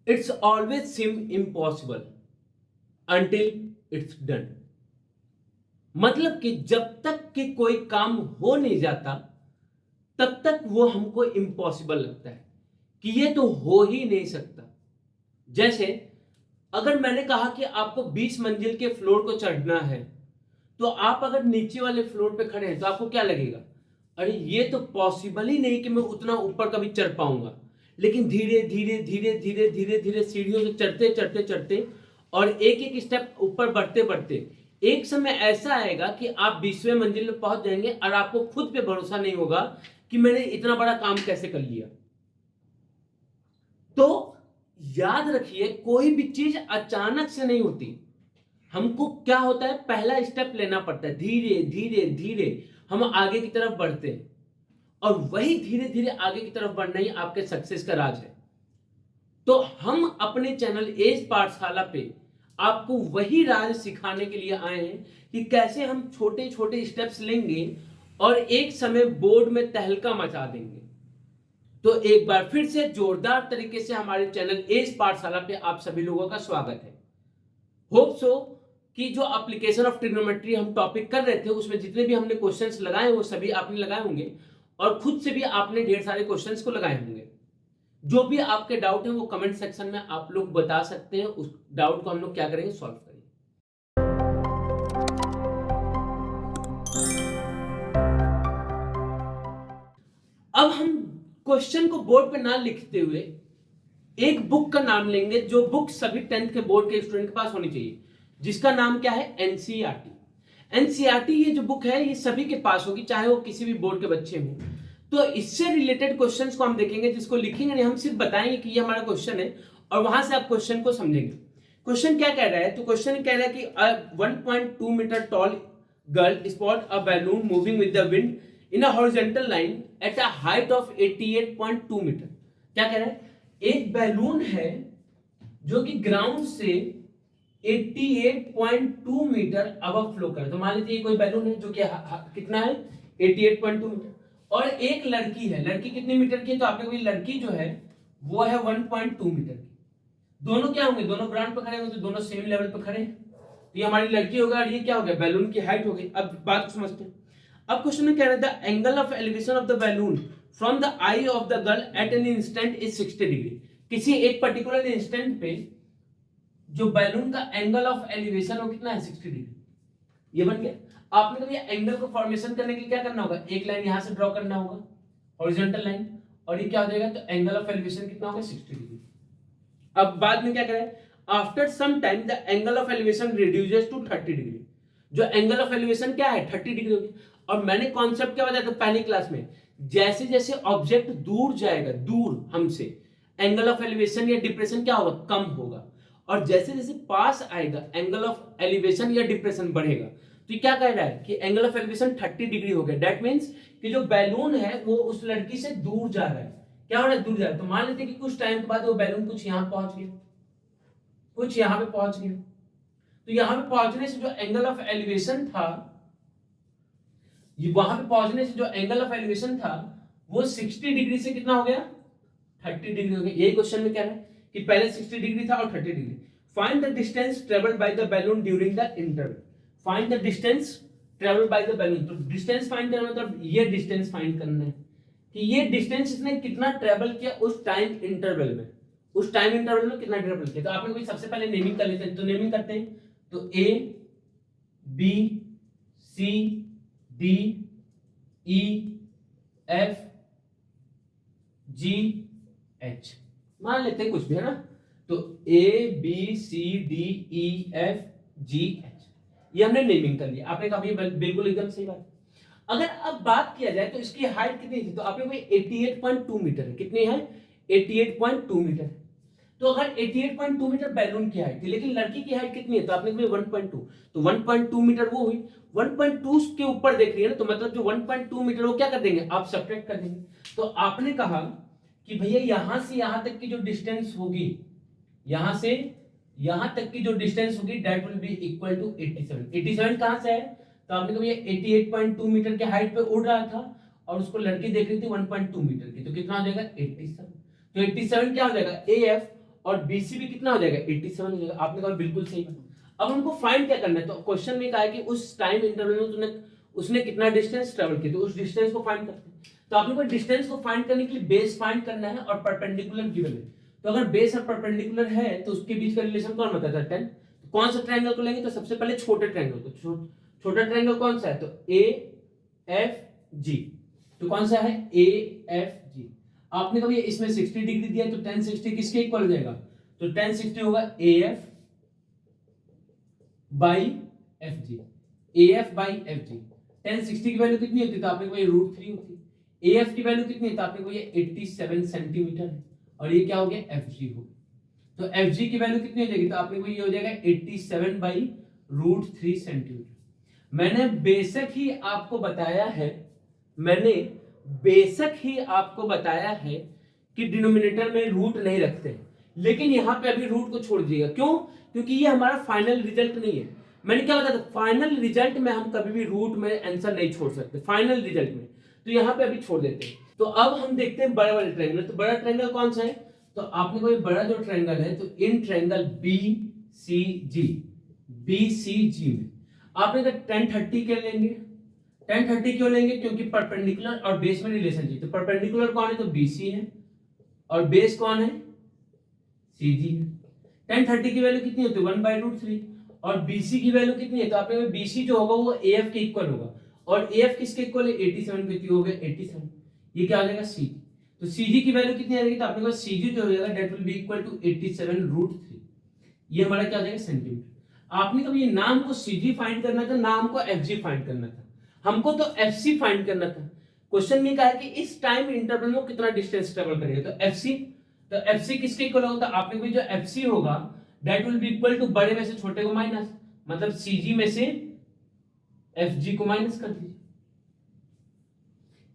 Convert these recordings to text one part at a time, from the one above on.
It's always seem impossible until it's done. मतलब कि जब तक कि कोई काम हो नहीं जाता तब तक वो हमको इम्पॉसिबल लगता है कि ये तो हो ही नहीं सकता। जैसे अगर मैंने कहा कि आपको 20 मंजिल के फ्लोर को चढ़ना है, तो आप अगर नीचे वाले फ्लोर पे खड़े हैं तो आपको क्या लगेगा, अरे ये तो पॉसिबल ही नहीं कि मैं उतना ऊपर कभी चढ़ पाऊंगा। लेकिन धीरे धीरे धीरे धीरे धीरे धीरे सीढ़ियों से चढ़ते चढ़ते चढ़ते और एक एक स्टेप ऊपर बढ़ते बढ़ते एक समय ऐसा आएगा कि आप 20वें मंजिल पे पहुंच जाएंगे और आपको खुद पे भरोसा नहीं होगा कि मैंने इतना बड़ा काम कैसे कर लिया। तो याद रखिए, कोई भी चीज अचानक से नहीं होती। हमको क्या होता है, पहला स्टेप लेना पड़ता है, धीरे धीरे धीरे हम आगे की तरफ बढ़ते हैं और वही धीरे धीरे आगे की तरफ बढ़ना ही आपके सक्सेस का राज है। तो हम अपने चैनल एज पाठशाला पे आपको वही राज सिखाने के लिए आए हैं कि कैसे हम छोटे छोटे स्टेप्स लेंगे और एक समय बोर्ड में तहलका मचा देंगे। तो एक बार फिर से जोरदार तरीके से हमारे चैनल एज पाठशाला पे आप सभी लोगों का स्वागत है। होप सो कि जो एप्लीकेशन ऑफ ट्रिग्नोमेट्री हम टॉपिक कर रहे थे उसमें जितने भी हमने क्वेश्चंस लगाए वो सभी आपने लगाए होंगे और खुद से भी आपने ढेर सारे क्वेश्चंस को लगाए होंगे। जो भी आपके डाउट है वो कमेंट सेक्शन में आप लोग बता सकते हैं, उस डाउट को हम लोग क्या करेंगे, सॉल्व करेंगे। अब हम क्वेश्चन को बोर्ड पे ना लिखते हुए एक बुक का नाम लेंगे, जो बुक सभी 10th के बोर्ड के स्टूडेंट के पास होनी चाहिए, जिसका नाम क्या है, एनसीईआरटी। एनसीईआरटी ये जो बुक है ये सभी के पास होगी, चाहे वो किसी भी बोर्ड के बच्चे हों। तो इससे रिलेटेड क्वेश्चंस को हम देखेंगे, जिसको लिखेंगे नहीं, हम सिर्फ बताएंगे कि ये हमारा क्वेश्चन है और वहां से आप क्वेश्चन को समझेंगे। क्वेश्चन क्या कह रहा है, तो क्वेश्चन कह रहा है कि 1.2 metre tall girl spot a balloon moving with the wind in a horizontal line at a height of 88.2 metre. क्या कह रहा है, एक बैलून है जो कि ग्राउंड से 88.2 मीटर अबव फ्लो कर रहा है। तो मान लीजिए कोई बैलून है जो कि कितना है, 88.2 मीटर, और एक लड़की है, लड़की कितने मीटर की है, तो आपने कभी लड़की जो है वो है 1.2 मीटर की। दोनों क्या होंगे, दोनों ग्राउंड पे खड़े होंगे तो दोनों सेम लेवल पे खड़े हैं, तो ये हमारी लड़की होगा और ये क्या हो गया, बैलून की हाइट हो गई। अब बात को समझते हैं। अब क्वेश्चन में कह रहा है the angle of elevation of the balloon from the eye of the girl at an instant is 60 degree. किसी एक पर्टिकुलर इंस्टेंट पे जो बैलून का एंगल ऑफ एलिवेशन वो कितना है, 60 डिग्री। ये बन गया। आपने कभी एंगल को फॉर्मेशन करने के लिए क्या करना होगा, एक लाइन यहां से ड्रॉ करना होगा, हॉरिजॉन्टल लाइन, और ये क्या हो जाएगा, तो एंगल ऑफ एलिवेशन कितना होगा, 60 डिग्री। अब बाद में क्या करें, after some time the angle of elevation reduces to 30 degree. जो एंगल ऑफ एलिवेशन क्या है, 30 डिग्री होगी। और मैंने कॉन्सेप्ट क्या बताया था पहली क्लास में, जैसे जैसे ऑब्जेक्ट दूर जाएगा, दूर हमसे, एंगल ऑफ एलिवेशन या डिप्रेशन क्या होगा, कम होगा, और जैसे जैसे पास आएगा एंगल ऑफ एलिवेशन या डिप्रेशन बढ़ेगा। तो ये क्या कह रहा है कि एंगल ऑफ एलिवेशन 30 डिग्री हो गया। दैट मींस कि जो बैलून है वो उस लड़की से दूर जा रहा है। क्या हो रहा है, दूर जा रहा है। तो मान लेते हैं कि कुछ टाइम के बाद वो बैलून कुछ यहां पहुंच गया, कुछ यहां पे पहुंच गया। तो यहां पे पहुंचने से जो एंगल ऑफ एलिवेशन था, वहां पे पहुंचने से जो एंगल ऑफ एलिवेशन था वो 60 डिग्री से कितना हो गया, 30 डिग्री हो गया। यही क्वेश्चन में कह रहा है कि पहले 60 डिग्री था और 30 degree. Find the distance travelled by the balloon during the interval. Find the distance travelled by the balloon. तो डिस्टेंस फाइंड करना मतलब ये डिस्टेंस फाइंड करना है कि ये डिस्टेंस इसने कितना ट्रेवल किया उस टाइम इंटरवल में, उस टाइम इंटरवल में कितना ट्रेवल किया। तो आपने कोई सबसे पहले नेमिंग कर लेते हैं, तो नेमिंग करते हैं। तो A B C D E F G H मान लेते हैं कुछ भी, है ना। तो A B C D E F G H ये हमने नेमिंग कर लिया। आपने कहा बिल्कुल एकदम सही बात। अगर अब बात किया जाए तो इसकी हाइट कितनी थी, तो आपने कोई 88.2 मीटर है। कितनी है, 88.2 मीटर है। तो अगर 88.2 मीटर बैलून की हाइट थी, लेकिन लड़की की हाइट कितनी है, तो आपने कहा 1.2, तो 1.2 मीटर वो हुई। 1.2 के ऊपर देख रही है ना, तो मतलब जो 1.2 मीटर वो क्या कर देंगे, आप सब्ट्रैक्ट कर देंगे। तो आपने कहा कि भैया यहां से यहां तक की जो डिस्टेंस होगी, यहां से यहां तक की जो डिस्टेंस होगी that will be equal to 87। 87 कहां से है, तो आपने कहा 88.2 मीटर के हाइट पे उड़ रहा था और उसको लड़की देख रही थी 1.2 मीटर की, तो कितना हो जाएगा 87। तो 87 क्या हो जाएगा, ए एफ, और BC भी कितना हो जाएगा 87 हो जाएगा। आपने कहा बिल्कुल सही। अब हमको फाइंड क्या करना है, तो क्वेश्चन में कहा है कि उस टाइम इंटरवल में उसने कितना डिस्टेंस ट्रेवल किया, तो उस डिस्टेंस को फाइंड करते हैं। तो आपने को डिस्टेंस को फाइंड करने के लिए बेस फाइंड करना है और परपेंडिकुलर गिवन है। तो अगर बेस और परपेंडिकुलर है तो उसके बीच का रिलेशन कौन बताता है 10। तो कौन सा ट्रायंगल को लेंगे, तो सबसे पहले छोटे ट्रायंगल को। छोटा ट्रायंगल कौन सा है, तो AFG। तो कौन सा है AFG। आपने कभी इसमें 60 डिग्री दिया तो 10 60 किसके इक्वल हो जाएगा, तो 10 60 होगा AF by FG। AF by FG 10 60 की वैल्यू कितनी होती है, तो आपने को ये √3 होती है। AF की वैल्यू कितनी है, तो आपने को ये 87 सेंटीमीटर है। और ये क्या हो गया FG हो गया। तो FG की वैल्यू कितनी हो जाएगी, तो आपने को ये हो जाएगा 87 बाई √3 सेंटीमीटर। मैंने बेशक ही आपको बताया है कि डिनोमिनेटर में रूट नहीं रखते, लेकिन यहां पे अभी रूट को छोड़ दीजिएगा। क्यों, क्योंकि ये हमारा फाइनल रिजल्ट नहीं है। मैंने क्या बताया था, फाइनल रिजल्ट में हम कभी भी रूट में आंसर नहीं छोड़ सकते, फाइनल रिजल्ट में। तो यहाँ पे अभी छोड़ देते हैं। तो अब हम देखते हैं बड़ा वाला ट्रायंगल। तो बड़ा ट्रायंगल कौन सा है, तो आपने कोई बड़ा जो ट्रायंगल है, तो इन ट्रायंगल BCG में आपने तो 1030 के लेंगे। 1030 क्यों लेंगे, क्योंकि परपेंडिकुलर और बेस में रिलेशन चाहिए। तो परपेंडिकुलर कौन है, तो BC है, और बेस कौन है, CG है। 1030 की वैल्यू कितनी होती है 1/√3, और BC की वैल्यू कितनी है, तो आपने BC जो होगा वो AF के इक्वल होगा, और AF किसके इक्वल है 87 के, हो गया 87। ये क्या हो जाएगा CG। तो CG की वैल्यू कितनी आ जाएगी, तो आपने कहा CG जो हो जाएगा that will be equal to 87√3। ये हमारा क्या हो जाएगा सेंटीमीटर। आपने कभी ये नाम को CG फाइंड करना था, नाम को FG फाइंड करना था, हमको तो FC फाइंड करना था। क्वेश्चन में कहा है कि इस टाइम इंटरवल में कितना डिस्टेंस ट्रेवल करेगा, तो FC किसके इक्वल होगा, तो आपने कोई जो FC होगा that will be equal to बड़े में से छोटे को माइनस, मतलब CG में से FG को माइनस कर दीजिए।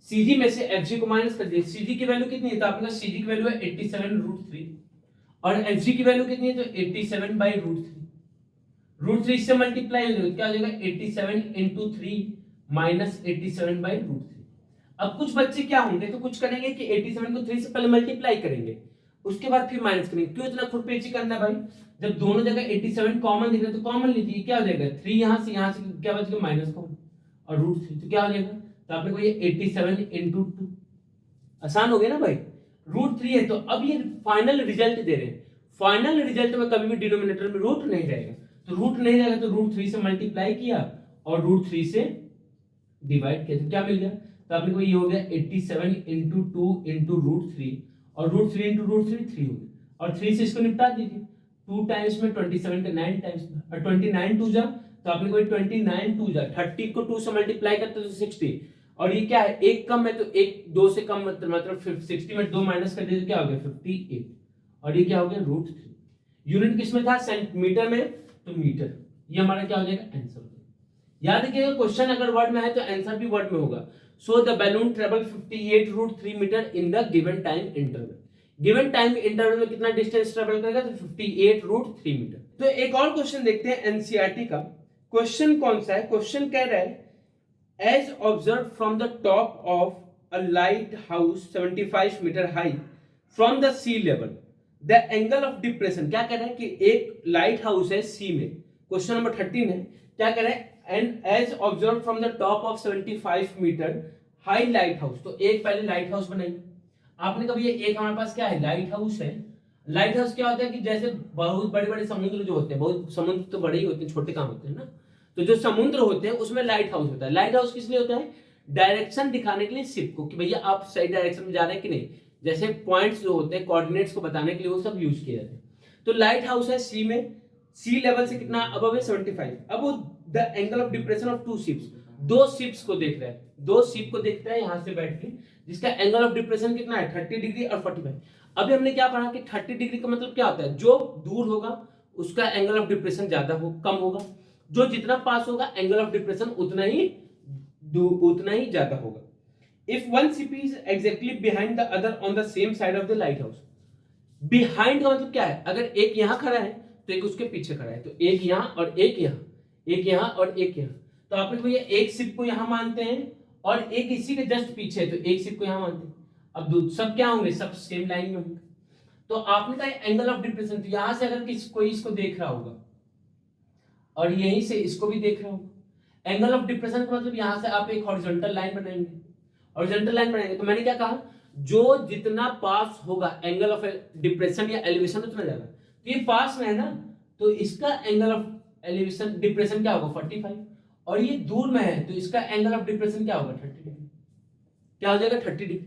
CG में से FG को माइनस कर दीजिए। CG की वैल्यू कितनी है, तो आपने CG की वैल्यू है 87√3, और FG की वैल्यू कितनी है, तो 87/√3। √3 से मल्टीप्लाई हो जाएगा, क्या हो जाएगा 87 into 3 माइनस 87/√3। अब कुछ बच्चे क्या होंगे, तो कुछ करेंगे कि 87 को 3 से पहले मल्टीप्लाई करेंगे, उसके बाद फिर माइनस करेंगे। क्यों इतना खुरपेची करना भाई, जब दोनों जगह 87 कॉमन दिख रहा है तो कॉमन लीजिए। क्या हो जाएगा 3 यहां से क्या बच गया माइनस कॉमन, और √3 तो क्या हो जाएगा, तो आपने को ये 87 into 2 आसान हो गया ना भाई, √3 है। तो अब ये फाइनल रिजल्ट दे रहे हैं, फाइनल रिजल्ट में कभी भी डिनोमिनेटर में रूट नहीं रहेगा। तो रूट नहीं रहेगा तो √3 से मल्टीप्लाई किया और √3 से डिवाइड किया, तो क्या मिल गया, तो आपने को ये हो गया 87 into 2 into √3, और √3 into √3 3 हो गया, और 3 से इसको निपटा दीजिए। 2 टाइम्स में 27 के 9 टाइम्स में, और 29 2 जा, तो आपने को 29 2 जा 30 को 2 से मल्टीप्लाई करते तो 60, और ये क्या है एक कम है तो एक 2 से कम मतलब 60 में 2 माइनस कर दीजिए, क्या हो गया 58, और ये क्या हो गया √3। यूनिट किस में था, सेंटीमीटर में, तो मीटर। ये हमारा क्या हो जाएगा आंसर। याद रखिएगा क्वेश्चन अगर वर्ड में है तो आंसर भी वर्ड में होगा। So the balloon travel 58√3 metre in the given time interval. Given time interval में कितना डिस्टेंस ट्रेवल करेगा, तो 58√3 मीटर। तो एक और क्वेश्चन देखते हैं एनसीईआरटी का। क्वेश्चन कौन सा है, क्वेश्चन कह रहा है as observe from the top of a lighthouse 75 metre high from the sea level the angle of depression. क्या कह रहा है कि एक लाइट हाउस है सी में, क्वेश्चन नंबर 13 है। क्या कह रहा है, and as observe from the top of 75 metre high lighthouse. तो एक पहले लाइट हाउस बनाइए। आपने कभी एक हमारे पास क्या है लाइट हाउस है। लाइट हाउस क्या होता है कि जैसे बहुत बड़े बड़े समुद्र जो होते हैं, बहुत समुद्र तो बड़े ही होते हैं, छोटे कहाँ होते हैं ना, तो जो समुद्र होते हैं उसमें लाइट हाउस होता है। लाइट हाउस किस लिए होता है, डायरेक्शन दिखाने के लिए शिप को, कि भैया आप सही डायरेक्शन में जा रहे हैं कि नहीं, जैसे पॉइंट्स जो होते हैं कोऑर्डिनेट्स को बताने के लिए वो सब यूज किए जाते हैं। तो लाइट हाउस है सी में, सी लेवल से कितना अबव है 75। अब वो the angle of depression of two ships, दो शिप्स को देख रहा है, दो शिप को देखता है यहां से बैठ के, जिसका एंगल ऑफ डिप्रेशन कितना है 30 डिग्री और 45। अभी हमने क्या पढ़ा कि 30 डिग्री का मतलब क्या होता है, जो दूर होगा उसका एंगल ऑफ डिप्रेशन ज्यादा हो कम होगा, जो जितना पास होगा एंगल ऑफ डिप्रेशन उतना ही ज्यादा होगा। If one ship is exactly behind the other on the same side of the light house. Behind का मतलब क्या है, अगर एक यहां खड़ा है तो एक उसके पीछे खड़ा है, तो एक यहां और एक यहां, एक यहां और एक यहां। तो आपने भैया एक शिप को यहां मानते हैं और एक इसी के जस्ट पीछे है, तो एक शिप को यहां मानते हैं। अब सब क्या होंगे, सब सेम लाइन में होंगे। तो आपने कहा एंगल ऑफ डिप्रेशन, तो यहां से अगर कोई इसको देख रहा होगा और यहीं से इसको भी देख रहा होगा, एंगल ऑफ डिप्रेशन का मतलब यहां से आप एक हॉरिजॉन्टल लाइन बनाएंगे, हॉरिजॉन्टल लाइन बनाएंगे। तो मैंने क्या कहा, जो जितना पास होगा एंगल ऑफ डिप्रेशन या एलिवेशन उतना ज्यादा, तो ये पास में है ना, तो इसका एंगल ऑफ एलिवेशन डिप्रेशन क्या होगा 45, और ये दूर में है तो इसका एंगल ऑफ डिप्रेशन क्या होगा 30 डिग्री। क्या हो जाएगा 30 डिग्री।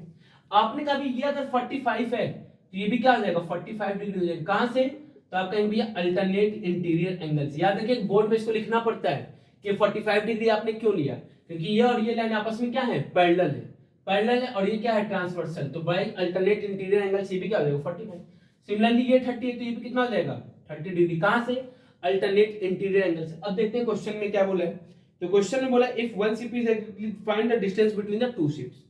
आपने कहा ये अगर 45 है तो ये भी क्या हो जाएगा 45 डिग्री हो जाएगा। कहां से, तो आप कहेंगे भैया अल्टरनेट इंटीरियर एंगल से। याद रखिए बोर्ड में इसको लिखना पड़ता है कि 45 डिग्री आपने क्यों लिया, क्योंकि ये और ये लाइन आपस में क्या है, पैरेलल है, पैरेलल है, और ये क्या है ट्रांसवर्सल, तो बाय अल्टरनेट इंटीरियर एंगल से भी क्या हो जाएगा 45। सिमिलरली ये 30 है तो ये भी कितना हो जाएगा 30 डिग्री। कहां से, अल्टरनेट इंटीरियर एंगल से। अब देखते हैं क्वेश्चन में क्या बोला है। तो क्वेश्चन में बोला if one ship is find the distance between the two ships,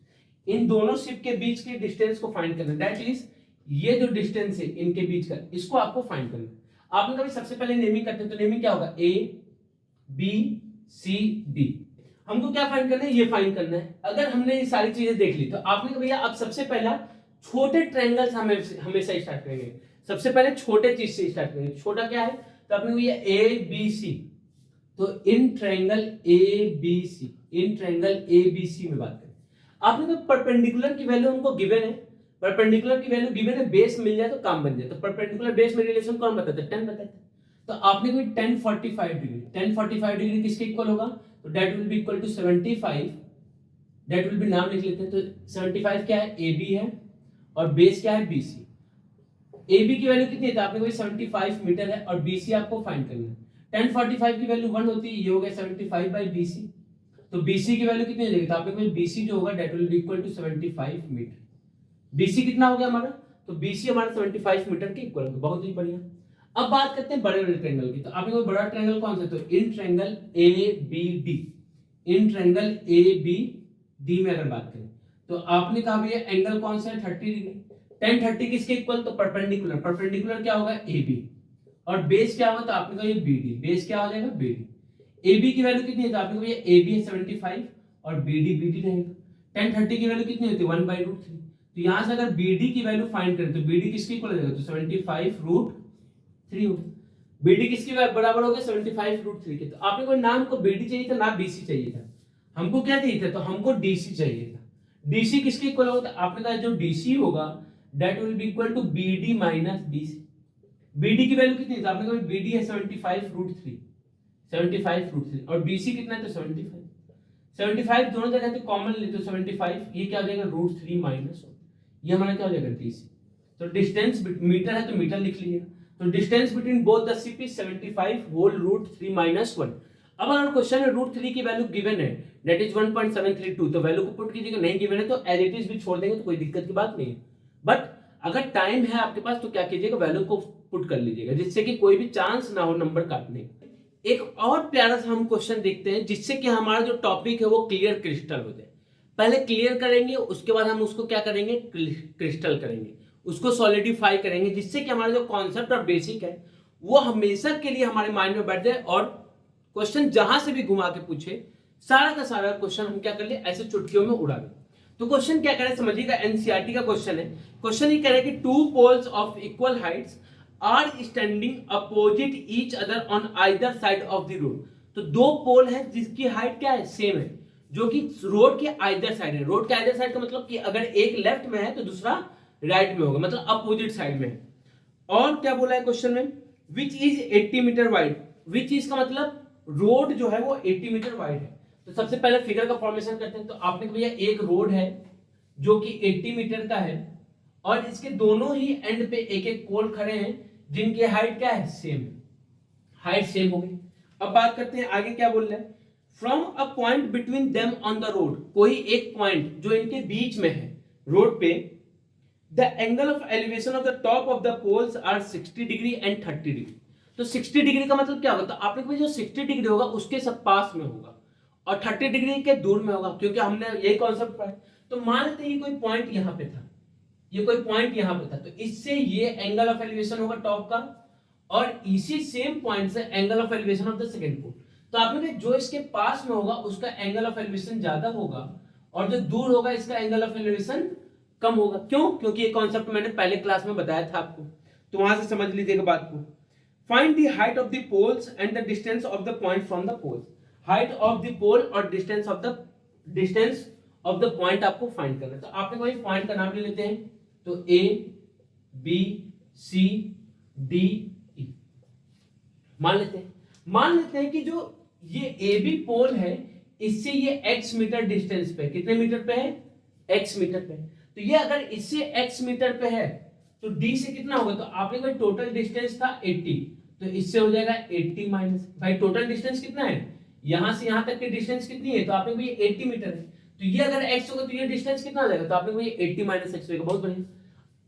इन दोनों शिप के बीच के डिस्टेंस को फाइंड करना, दैट इज ये जो डिस्टेंस है इनके बीच का, इसको आपको फाइंड करना है। आपने कभी सबसे पहले नेमिंग करते हैं तो नेमिंग क्या होगा, ए बी सी डी। हमको क्या फाइंड करना है, ये फाइंड करना है। अगर हमने ये सारी चीजें देख ली तो आपने कहा भैया अब सबसे पहला छोटे ट्रायंगल्स हमेशा स्टार्ट करेंगे, सबसे पहले छोटे चीज से स्टार्ट करेंगे। छोटा क्या है, तो आपने भैया ए बी सी, तो in triangle A B C, in triangle A B C में बात करें। आपने तो परपेंडिकुलर की वैल्यू हमको गिवन है, परपेंडिकुलर की वैल्यू गिवन है, बेस मिल जाए तो काम बन जाए। तो परपेंडिकुलर बेस में रिलेशन कौन बताता है, 10 बताता है। तो आपने कोई 10 45 डिग्री, 10 45 डिग्री किसके इक्वल होगा, तो that will be equal to 75, that will be नाम लिख लेते हैं। तो 75 क्या है, ए बी है, और बेस क्या है BC। AB की वैल्यू कितनी है, तो आपने कोई 75 मीटर है, और BC आपको फाइंड करना है। 10 45 की वैल्यू 1 होती है, ये हो गया 75 बाई BC। तो BC की वैल्यू कितनी हो जाएगी, तो आपने कोई BC जो होगा that will be equal to 75 metre. BC कितना हो गया हमारा, तो BC हमारा 75 मीटर के इक्वल होगा। बहुत ही बढ़िया। अब बात करते हैं बड़े बड़े ट्रायंगल की। तो आपने कोई बड़ा ट्रायंगल कौन सा, तो in triangle ABD, in triangle ABD में अगर बात करें तो आपने कहा भैया एंगल कौन सा है 30 डिग्री। 10 30 किसके इक्वल, तो परपेंडिकुलर, परपेंडिकुलर क्या होगा AB, और बेस क्या होगा, तो आपने कहा ये BD, बेस क्या हो जाएगा BD। AB की वैल्यू कितनी है, तो आपने कहा ये AB है 75 और BD रहेगा। 10 30 की वैल्यू कितनी होती है 1/√3। तो यहां से अगर BD की वैल्यू फाइंड करें तो BD किसके इक्वल हो जाएगा, तो 75√3 होगा। BD किसके बराबर हो गया 75√3 के। तो आपने कोई नाम को BD चाहिए था ना BC चाहिए था, हमको क्या चाहिए था, तो हमको DC चाहिए था। DC किसके इक्वल होगा, तो आपने कहा जो DC होगा that will be equal to BD minus BC। BD की वैल्यू कितनी है, तो आपने कहा BD है 75√3, 75√3, और BC कितना है, तो 75 दोनों जगह तो कॉमन ले, तो 75 ये क्या हो जाएगा √3 माइनस, ये हमारा क्या हो जाएगा DC। तो डिस्टेंस मीटर है तो मीटर लिख लीजिएगा। तो distance between both the ship is 75 whole √3 minus 1। अब अगर क्वेश्चन में √3 की वैल्यू गिवन है दैट इज 1.732, तो वैल्यू को पुट कीजिएगा, नहीं गिवन है तो एज इट इज भी छोड़ देंगे, तो कोई दिक्कत की बात नहीं है। बट अगर टाइम है आपके पास तो क्या कीजिएगा, वैल्यू को पुट कर लीजिएगा, जिससे कि कोई भी चांस ना हो नंबर काटने। एक और प्यारा सा हम क्वेश्चन देखते हैं जिससे कि हमारा जो टॉपिक है वो क्लियर क्रिस्टल हो जाए। पहले क्लियर करेंगे, उसके बाद हम उसको क्या करेंगे, क्रिस्टल करेंगे, उसको सॉलिडिफाई करेंगे, जिससे कि हमारा जो कॉन्सेप्ट और बेसिक है वो हमेशा के लिए हमारे माइंड में बैठ जाए, और क्वेश्चन जहां से भी घुमा के पूछे सारा का सारा क्वेश्चन हम क्या कर ले, ऐसे चुटकियों में उड़ा दें। तो क्वेश्चन क्या करे समझिएगा, एनसीईआरटी का क्वेश्चन है। क्वेश्चन ये कह रहा है कि 2 poles of equal heights are standing opposite each other on either side of the road. तो 2 पोल है जिसकी हाइट क्या है, सेम है, जो कि रोड के आइदर साइड है। रोड के आइदर साइड का मतलब कि अगर एक लेफ्ट में है तो दूसरा राइट में होगा, मतलब अपोजिट साइड में है। और क्या बोला है क्वेश्चन में, which is 80 metre wide. Which is का मतलब रोड जो है वो 80 मीटर वाइड है। तो सबसे पहले फिगर का फॉर्मेशन करते हैं। तो आपने भैया एक रोड है जो कि 80 मीटर का है, और इसके दोनों ही एंड पे एक एक पोल खड़े हैं जिनकी हाइट क्या है, सेम, हाइट सेम हो गई। अब बात करते हैं आगे क्या बोल रहे हैं, from a point between them on the road, कोई एक पॉइंट जो इनके बीच में है रोड पे, the angle of elevation of the top of the poles are 60 degree and 30 degree. तो 60 डिग्री का मतलब क्या होगा, तो आपने कहा जो 60 डिग्री होगा उसके सब पास में होगा, और 30 डिग्री के दूर में होगा, क्योंकि हमने यही कॉन्सेप्ट पढ़ा है। तो मान लेते हैं ये कोई पॉइंट यहां पे था, ये कोई पॉइंट यहां पे था, तो इससे ये एंगल ऑफ एलिवेशन होगा टॉप का, और इसी सेम पॉइंट से angle of elevation of the second pole. तो आपने कहा जो इसके पास में होगा उसका एंगल ऑफ एलिवेशन ज्यादा होगा, और जो दूर होगा इसका एंगल ऑफ एलिवेशन कम होगा। क्यों? क्योंकि ये कॉन्सेप्ट मैंने पहले क्लास में बताया था आपको, तो वहां से समझ लीजिएगा बात को। Find the height of the poles and the distance of the point from the poles. Height of the pole और डिस्टेंस ऑफ द पॉइंट आपको फाइंड करना है। तो आपने कोई पॉइंट का नाम ले लेते हैं, तो ए बी सी डी ई मान लेते हैं कि जो ये ए बी पोल है इससे ये x मीटर डिस्टेंस पे, कितने मीटर पे है? x मीटर पे। तो ये अगर इससे x मीटर पे है तो d से कितना होगा? तो आपके पास टोटल डिस्टेंस था 80, तो इससे हो जाएगा 80 माइनस, भाई टोटल डिस्टेंस कितना है? यहां से यहां तक की डिस्टेंस कितनी है? तो आपके को ये 80 मीटर है, तो ये अगर x होगा तो ये डिस्टेंस कितना आ जाएगा? तो आपके को ये 80 माइनस x होगा। बहुत बढ़िया।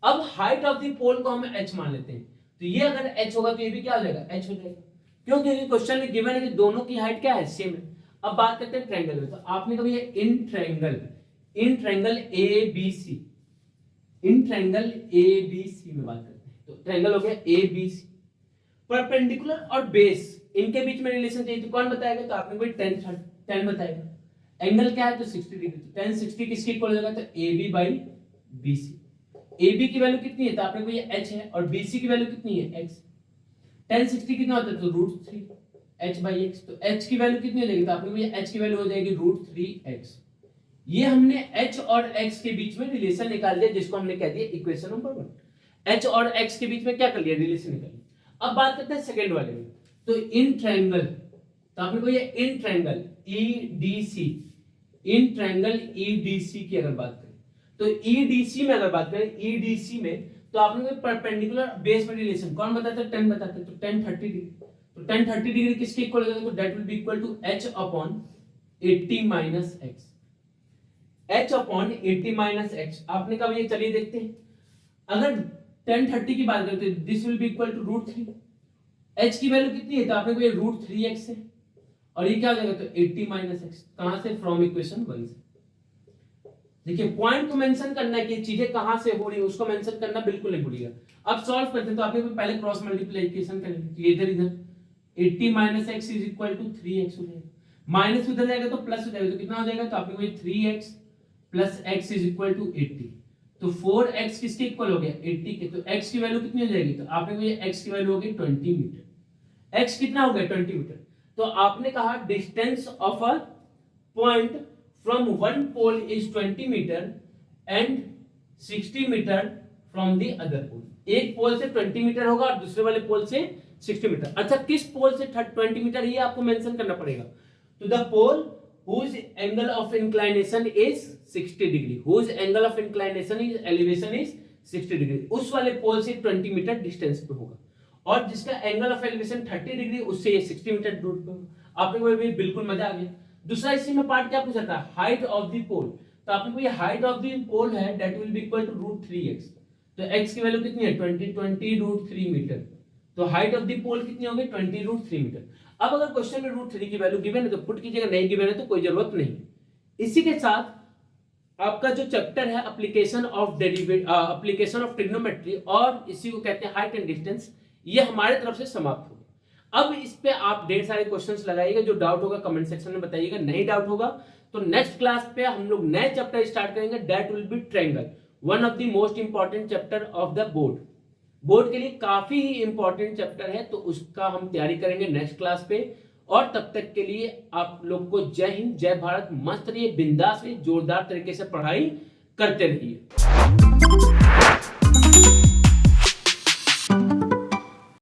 अब हाइट ऑफ द पोल को हम h मान लेते हैं, तो ये अगर h होगा तो ये भी क्या हो जाएगा? h हो जाएगा। क्यों? क्योंकि क्वेश्चन में गिवन है कि दोनों की हाइट क्या है? सेम है। अब बात करते हैं ट्रायंगल में, तो आपने कभी ये इन ट्रायंगल ए बी सी में बात करते हैं, तो ट्रायंगल हो गया ए बी सी, परपेंडिकुलर और बेस इनके बीच में रिलेशन चाहिए, तो कौन बताएगा? तो आपने कोई 10 बताएगा। एंगल क्या है? तो 60 डिग्री, तो 10 60 किसके इक्वल हो जाएगा? तो A B by B C. A B की वैल्यू कितनी है? तो आपने को ये h है, और बी सी की वैल्यू कितनी है? x। 10 60 कितना होता है? तो √3 h बाई एक्स। तो h की वैल्यू कितनी हो जाएगी? तो आपने ये h की वैल्यू हो जाएगी √3x। ये हमने h और x के बीच में रिलेशन निकाल दिया, जिसको हमने कह दिया इक्वेशन नंबर 1। h और x के बीच में क्या कर लिया? रिलेशन निकाल लिया। अब बात करते हैं सेकंड वाले में, तो इन ट्रायंगल, तो आपने को ये इन ट्रायंगल EDC की अगर बात करें, तो EDC में अगर बात करें, EDC में तो आपने को परपेंडिकुलर बेस में रिलेशन कौन बताता है? 10 बताते हैं, तो 10 30 डिग्री। तो 10 30 डिग्री किसके इक्वल हो जाएगा? तो that will be equal to h upon 80 minus x। h upon 80 minus x आपने कहा ये, चलिए देखते हैं। अगर 10 30 की बात करते हैं, this will be equal to √3। h की वैल्यू कितनी है? तो आपने को ये √3x है, और ये क्या हो जाएगा? तो 80 माइनस x। कहां से? फ्रॉम इक्वेशन 1 से। देखिए पॉइंट को मेंशन करना है कि चीजें कहां से हो रही है, उसको मेंशन करना बिल्कुल नहीं भूलिएगा। अब सॉल्व करते हैं, तो आपके पहले क्रॉस मल्टीप्लिकेशन करेंगे, तो ये इधर 80 minus x is equal to 3x हो जाएगा, माइनस उधर जाएगा तो प्लस हो जाएगा, तो कितना हो जाएगा? तो आपके ये 3x plus x is equal to 80, तो 4x किसके इक्वल हो गया? 80 के। तो x की वैल्यू कितनी हो जाएगी? तो आपने ये x की वैल्यू हो गई 20 मीटर। x कितना हो गया? 20 मीटर। तो आपने कहा distance of a point from one pole is 20 meter and 60 meter from the other pole। एक पोल से 20 मीटर होगा और दूसरे वाले पोल से 60 मीटर। अच्छा, किस पोल से 20 मीटर ये आपको मेंशन करना पड़ेगा। तो the pole whose angle of inclination is 60 degree, whose angle of inclination is elevation is 60 degree, उस वाले पोल से 20 मीटर डिस्टेंस पे होगा, और जिसका एंगल ऑफ एलिवेशन 30 डिग्री उससे ये 60 मीटर दूर पे होगा। आपने को भी बिल्कुल मजा आ गया। दूसरा इसी में पार्ट क्या पूछा था? Height of the pole. तो आपने को ये हाइट ऑफ द पोल है, that will be equal to √3x। तो x की वैल्यू कितनी है? 20 √3 मीटर। तो हाइट ऑफ द पोल कितनी होगी? 20 √3 मीटर। अब अगर क्वेश्चन में √3 की वैल्यू गिवन है तो पुट कीजिएगा, नहीं गिवन है तो कोई जरूरत नहीं। इसी के साथ आपका जो चैप्टर है एप्लीकेशन ऑफ ट्रिग्नोमेट्री, और इसी को कहते हैं हाइट एंड डिस्टेंस, ये हमारे तरफ से समाप्त हो। अब इस पे आप ढेर सारे क्वेश्चंस लगाइएगा, जो डाउट होगा कमेंट सेक्शन में बताइएगा, नहीं डाउट होगा तो नेक्स्ट क्लास पे हम लोग नए चैप्टर स्टार्ट करेंगे, that will B triangle, one of the most important chapter of the board के लिए काफी ही इंपॉर्टेंट चैप्टर है, तो उसका हम तैयारी करेंगे नेक्स्ट क्लास पे। और तब तक के लिए आप लोग को जय हिंद, जय भारत, मस्त रहिए, बिंदास रहिए, जोरदार तरीके से पढ़ाई करते रहिए।